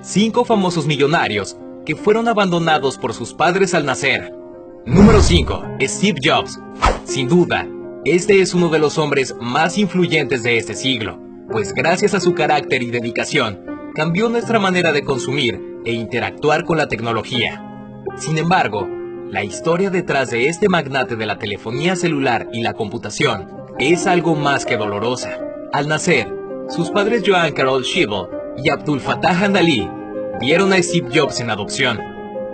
5 famosos millonarios que fueron abandonados por sus padres al nacer. Número 5. Steve Jobs. Sin duda, este es uno de los hombres más influyentes de este siglo, pues gracias a su carácter y dedicación, cambió nuestra manera de consumir e interactuar con la tecnología. Sin embargo, la historia detrás de este magnate de la telefonía celular y la computación es algo más que dolorosa. Al nacer, sus padres Joan Carol Schiebel y Abdul Fattah Handali dieron a Steve Jobs en adopción,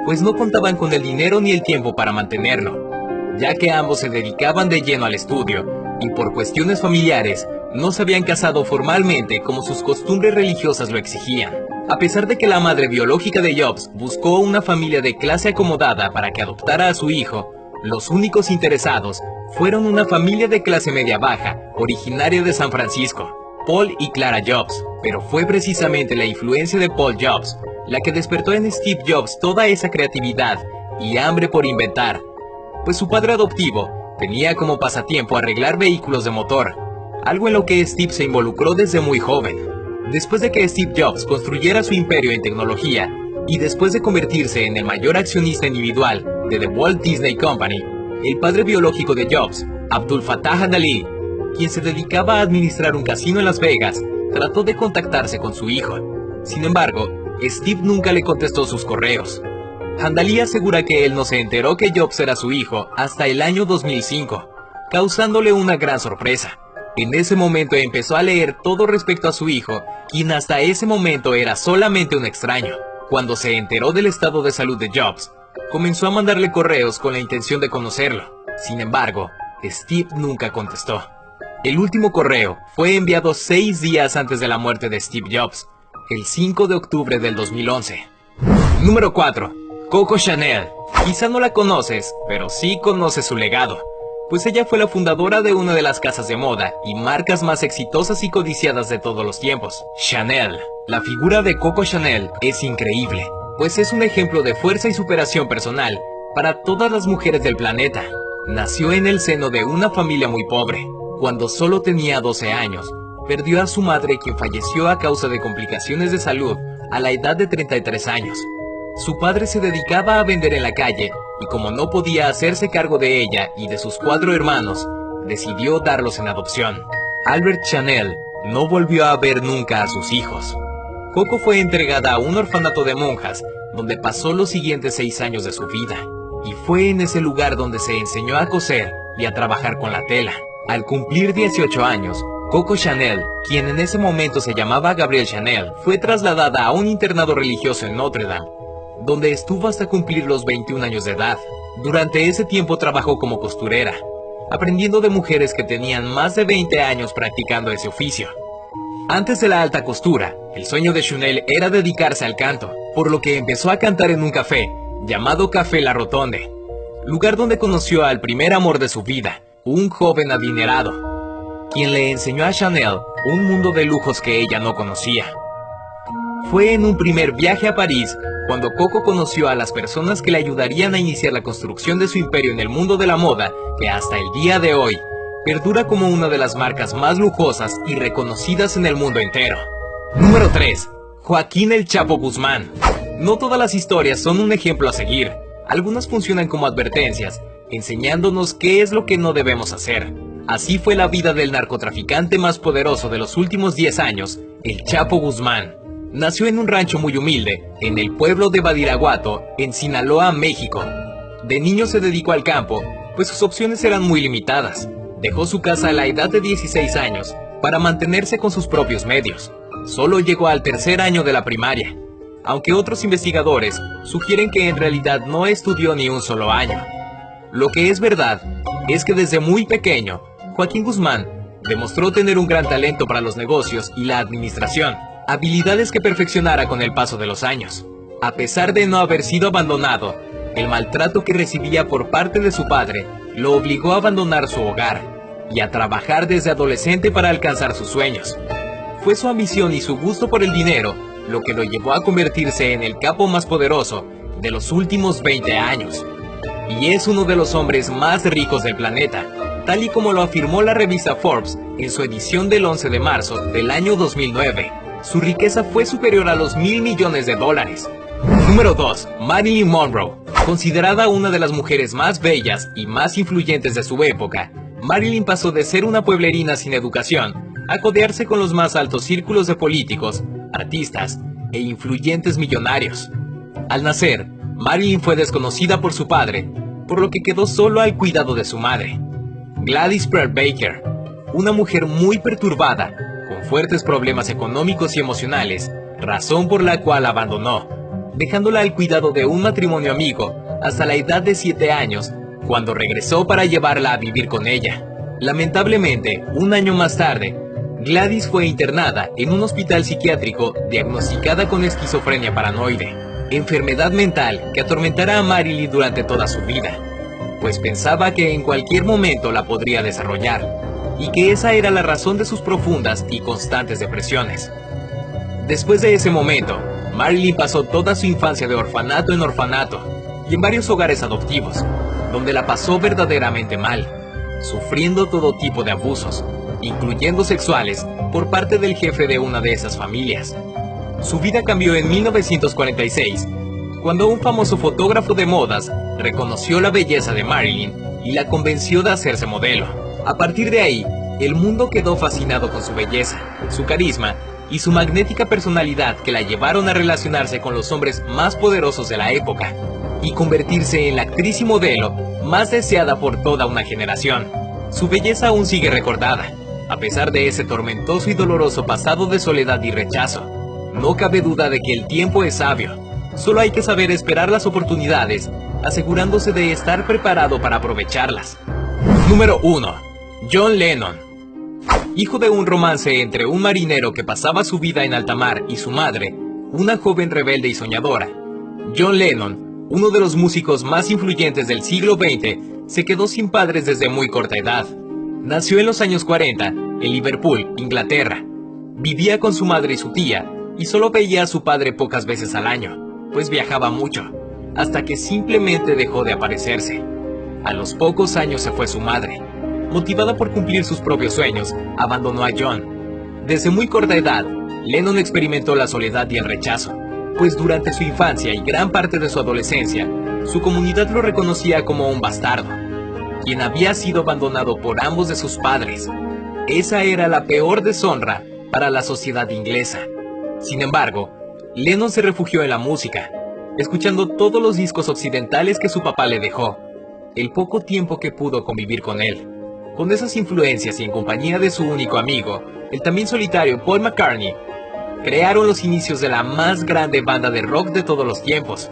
pues no contaban con el dinero ni el tiempo para mantenerlo, ya que ambos se dedicaban de lleno al estudio y por cuestiones familiares no se habían casado formalmente como sus costumbres religiosas lo exigían. A pesar de que la madre biológica de Jobs buscó una familia de clase acomodada para que adoptara a su hijo, los únicos interesados fueron una familia de clase media baja, originaria de San Francisco, Paul y Clara Jobs. Pero fue precisamente la influencia de Paul Jobs la que despertó en Steve Jobs toda esa creatividad y hambre por inventar, pues su padre adoptivo tenía como pasatiempo arreglar vehículos de motor, algo en lo que Steve se involucró desde muy joven. Después de que Steve Jobs construyera su imperio en tecnología y después de convertirse en el mayor accionista individual de The Walt Disney Company, el padre biológico de Jobs, Abdul Fattah Handali, quien se dedicaba a administrar un casino en Las Vegas, trató de contactarse con su hijo. Sin embargo, Steve nunca le contestó sus correos. Handali asegura que él no se enteró que Jobs era su hijo hasta el año 2005, causándole una gran sorpresa. En ese momento empezó a leer todo respecto a su hijo, quien hasta ese momento era solamente un extraño. Cuando se enteró del estado de salud de Jobs, comenzó a mandarle correos con la intención de conocerlo. Sin embargo, Steve nunca contestó. El último correo fue enviado 6 días antes de la muerte de Steve Jobs, el 5 de octubre del 2011. Número 4. Coco Chanel. Quizá no la conoces, pero sí conoces su legado, pues ella fue la fundadora de una de las casas de moda y marcas más exitosas y codiciadas de todos los tiempos, Chanel. La figura de Coco Chanel es increíble, pues es un ejemplo de fuerza y superación personal para todas las mujeres del planeta. Nació en el seno de una familia muy pobre. Cuando solo tenía 12 años, perdió a su madre, quien falleció a causa de complicaciones de salud a la edad de 33 años. Su padre se dedicaba a vender en la calle y como no podía hacerse cargo de ella y de sus 4 hermanos, decidió darlos en adopción. Albert Chanel no volvió a ver nunca a sus hijos. Coco fue entregada a un orfanato de monjas, donde pasó los siguientes 6 años de su vida. Y fue en ese lugar donde se enseñó a coser y a trabajar con la tela. Al cumplir 18 años, Coco Chanel, quien en ese momento se llamaba Gabrielle Chanel, fue trasladada a un internado religioso en Notre Dame, donde estuvo hasta cumplir los 21 años de edad. Durante ese tiempo trabajó como costurera, aprendiendo de mujeres que tenían más de 20 años practicando ese oficio. Antes de la alta costura, el sueño de Chanel era dedicarse al canto, por lo que empezó a cantar en un café, llamado Café La Rotonde, lugar donde conoció al primer amor de su vida, un joven adinerado, quien le enseñó a Chanel un mundo de lujos que ella no conocía. Fue en un primer viaje a París cuando Coco conoció a las personas que le ayudarían a iniciar la construcción de su imperio en el mundo de la moda, que hasta el día de hoy perdura como una de las marcas más lujosas y reconocidas en el mundo entero. Número 3. Joaquín El Chapo Guzmán. No todas las historias son un ejemplo a seguir. Algunas funcionan como advertencias, enseñándonos qué es lo que no debemos hacer. Así fue la vida del narcotraficante más poderoso de los últimos 10 años, El Chapo Guzmán. Nació en un rancho muy humilde, en el pueblo de Badiraguato, en Sinaloa, México. De niño se dedicó al campo, pues sus opciones eran muy limitadas. Dejó su casa a la edad de 16 años para mantenerse con sus propios medios. Solo llegó al tercer año de la primaria, aunque otros investigadores sugieren que en realidad no estudió ni un solo año. Lo que es verdad es que desde muy pequeño, Joaquín Guzmán demostró tener un gran talento para los negocios y la administración, habilidades que perfeccionara con el paso de los años. A pesar de no haber sido abandonado, el maltrato que recibía por parte de su padre lo obligó a abandonar su hogar y a trabajar desde adolescente para alcanzar sus sueños. Fue su ambición y su gusto por el dinero lo que lo llevó a convertirse en el capo más poderoso de los últimos 20 años. Y es uno de los hombres más ricos del planeta, tal y como lo afirmó la revista Forbes en su edición del 11 de marzo del año 2009. Su riqueza fue superior a los $1.000 millones. Número 2. Marilyn Monroe. Considerada una de las mujeres más bellas y más influyentes de su época, Marilyn pasó de ser una pueblerina sin educación a codearse con los más altos círculos de políticos, artistas e influyentes millonarios. Al nacer, Marilyn fue desconocida por su padre, por lo que quedó solo al cuidado de su madre, Gladys Pearl Baker, una mujer muy perturbada, con fuertes problemas económicos y emocionales, razón por la cual abandonó, dejándola al cuidado de un matrimonio amigo hasta la edad de 7 años, cuando regresó para llevarla a vivir con ella. Lamentablemente, un año más tarde, Gladys fue internada en un hospital psiquiátrico diagnosticada con esquizofrenia paranoide, enfermedad mental que atormentará a Marilyn durante toda su vida, pues pensaba que en cualquier momento la podría desarrollar, y que esa era la razón de sus profundas y constantes depresiones. Después de ese momento, Marilyn pasó toda su infancia de orfanato en orfanato y en varios hogares adoptivos, donde la pasó verdaderamente mal, sufriendo todo tipo de abusos, incluyendo sexuales, por parte del jefe de una de esas familias. Su vida cambió en 1946, cuando un famoso fotógrafo de modas reconoció la belleza de Marilyn y la convenció de hacerse modelo. A partir de ahí, el mundo quedó fascinado con su belleza, su carisma y su magnética personalidad que la llevaron a relacionarse con los hombres más poderosos de la época y convertirse en la actriz y modelo más deseada por toda una generación. Su belleza aún sigue recordada, a pesar de ese tormentoso y doloroso pasado de soledad y rechazo. No cabe duda de que el tiempo es sabio. Solo hay que saber esperar las oportunidades, asegurándose de estar preparado para aprovecharlas. Número 1. John Lennon. Hijo de un romance entre un marinero que pasaba su vida en alta mar y su madre, una joven rebelde y soñadora, John Lennon, uno de los músicos más influyentes del siglo XX, se quedó sin padres desde muy corta edad. Nació en los años 40, en Liverpool, Inglaterra. Vivía con su madre y su tía, y solo veía a su padre pocas veces al año, pues viajaba mucho, hasta que simplemente dejó de aparecerse. A los pocos años se fue su madre. Motivada por cumplir sus propios sueños, abandonó a John. Desde muy corta edad, Lennon experimentó la soledad y el rechazo, pues durante su infancia y gran parte de su adolescencia, su comunidad lo reconocía como un bastardo, quien había sido abandonado por ambos de sus padres. Esa era la peor deshonra para la sociedad inglesa. Sin embargo, Lennon se refugió en la música, escuchando todos los discos occidentales que su papá le dejó, el poco tiempo que pudo convivir con él. Con esas influencias y en compañía de su único amigo, el también solitario Paul McCartney, crearon los inicios de la más grande banda de rock de todos los tiempos.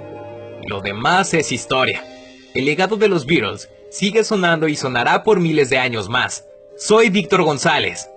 Lo demás es historia. El legado de los Beatles sigue sonando y sonará por miles de años más. Soy Víctor González.